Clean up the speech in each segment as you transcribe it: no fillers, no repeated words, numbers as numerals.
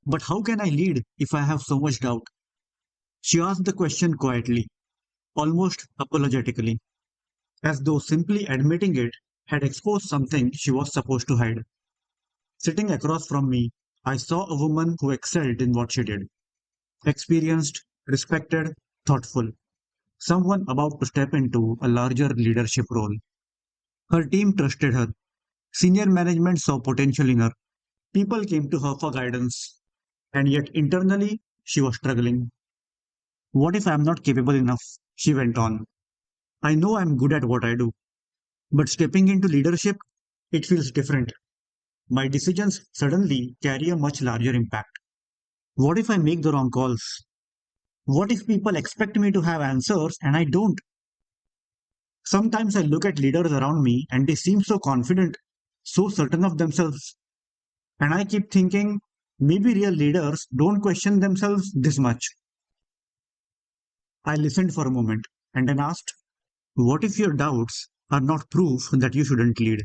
But how can I lead if I have so much doubt? She asked the question quietly, almost apologetically, as though simply admitting it had exposed something she was supposed to hide. Sitting across from me, I saw a woman who excelled in what she did. Experienced, respected, thoughtful. Someone about to step into a larger leadership role. Her team trusted her. Senior management saw potential in her. People came to her for guidance. And yet internally, she was struggling. What if I am not capable enough? She went on. I know I am good at what I do, but stepping into leadership, it feels different. My decisions suddenly carry a much larger impact. What if I make the wrong calls? What if people expect me to have answers and I don't? Sometimes I look at leaders around me and they seem so confident, so certain of themselves. And I keep thinking, maybe real leaders don't question themselves this much. I listened for a moment and then asked, what if your doubts are not proof that you shouldn't lead?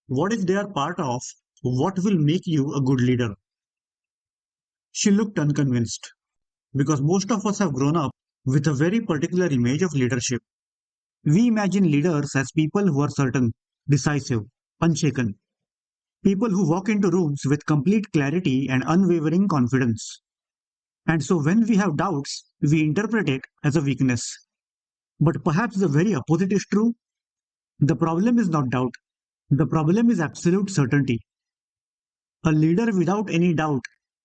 What if they are part of what will make you a good leader? She looked unconvinced because most of us have grown up with a very particular image of leadership. We imagine leaders as people who are certain, decisive, unshaken, people who walk into rooms with complete clarity and unwavering confidence. And so when we have doubts, we interpret it as a weakness. But perhaps the very opposite is true. The problem is not doubt. The problem is absolute certainty. A leader without any doubt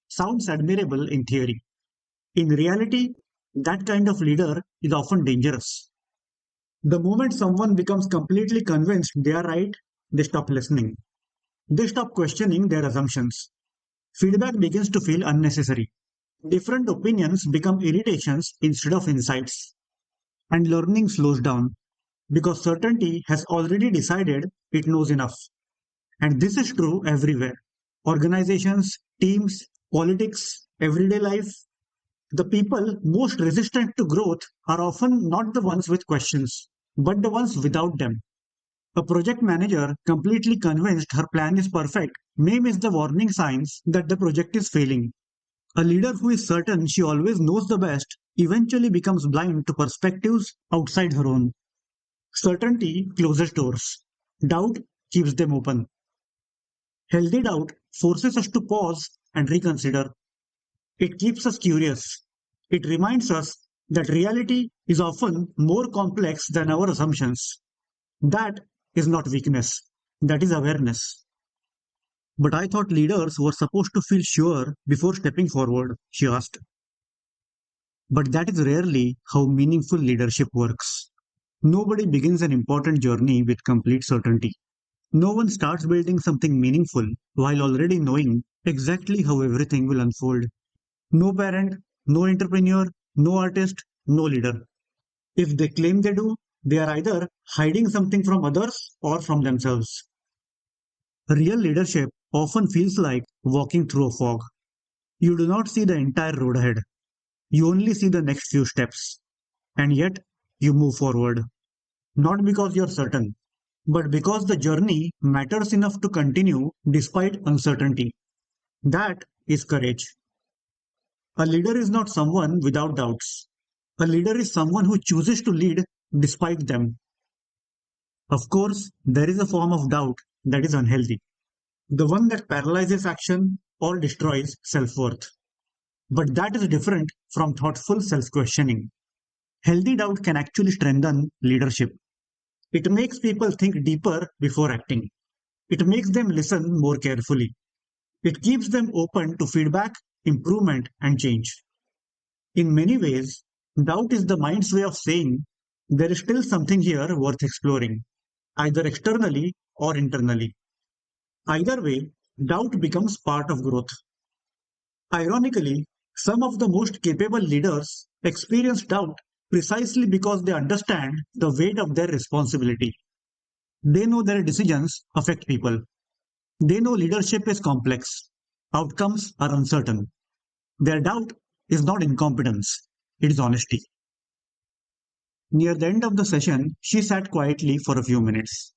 sounds admirable in theory. In reality, that kind of leader is often dangerous. The moment someone becomes completely convinced they are right, they stop listening. They stop questioning their assumptions. Feedback begins to feel unnecessary. Different opinions become irritations instead of insights. And learning slows down because certainty has already decided it knows enough. And this is true everywhere. Organizations, teams, politics, everyday life. The people most resistant to growth are often not the ones with questions, but the ones without them. A project manager completely convinced her plan is perfect may miss the warning signs that the project is failing. A leader who is certain she always knows the best eventually becomes blind to perspectives outside her own. Certainty closes doors. Doubt keeps them open. Healthy doubt forces us to pause and reconsider. It keeps us curious. It reminds us that reality is often more complex than our assumptions. That is not weakness, that is awareness. But I thought leaders were supposed to feel sure before stepping forward, she asked. But that is rarely how meaningful leadership works. Nobody begins an important journey with complete certainty. No one starts building something meaningful while already knowing exactly how everything will unfold. No parent, no entrepreneur, no artist, no leader. If they claim they do, they are either hiding something from others or from themselves. Real leadership often feels like walking through a fog. You do not see the entire road ahead. You only see the next few steps. And yet, you move forward. Not because you're certain, but because the journey matters enough to continue despite uncertainty. That is courage. A leader is not someone without doubts. A leader is someone who chooses to lead despite them. Of course, there is a form of doubt that is unhealthy, the one that paralyzes action or destroys self worth. But that is different from thoughtful self questioning. Healthy doubt can actually strengthen leadership. It makes people think deeper before acting. It makes them listen more carefully. It keeps them open to feedback, improvement, and change. In many ways, doubt is the mind's way of saying there is still something here worth exploring, either externally or internally. Either way, doubt becomes part of growth. Ironically, some of the most capable leaders experience doubt precisely because they understand the weight of their responsibility. They know their decisions affect people. They know leadership is complex. Outcomes are uncertain. Their doubt is not incompetence, it is honesty. Near the end of the session, she sat quietly for a few minutes.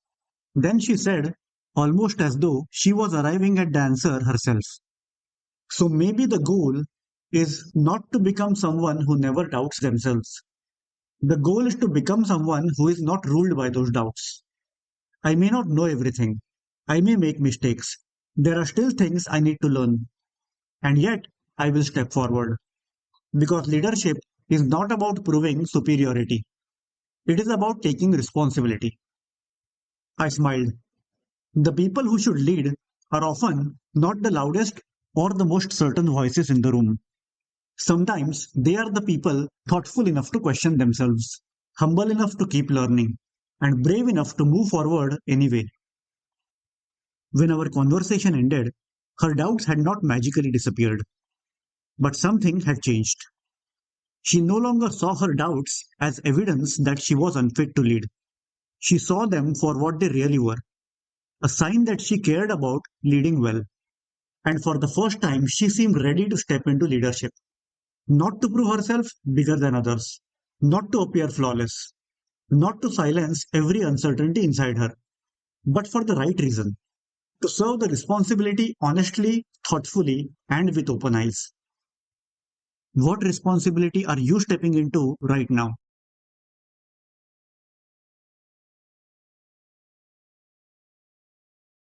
Then she said, almost as though she was arriving at the answer herself, So maybe the goal is not to become someone who never doubts themselves. The goal is to become someone who is not ruled by those doubts. I may not know everything. I may make mistakes. There are still things I need to learn. And yet, I will step forward. Because leadership is not about proving superiority. It is about taking responsibility. I smiled. The people who should lead are often not the loudest or the most certain voices in the room. Sometimes they are the people thoughtful enough to question themselves, humble enough to keep learning, and brave enough to move forward anyway. When our conversation ended, her doubts had not magically disappeared, but something had changed. She no longer saw her doubts as evidence that she was unfit to lead. She saw them for what they really were, a sign that she cared about leading well. And for the first time, she seemed ready to step into leadership, not to prove herself bigger than others, not to appear flawless, not to silence every uncertainty inside her, but for the right reason, to serve the responsibility honestly, thoughtfully, and with open eyes. What responsibility are you stepping into right now?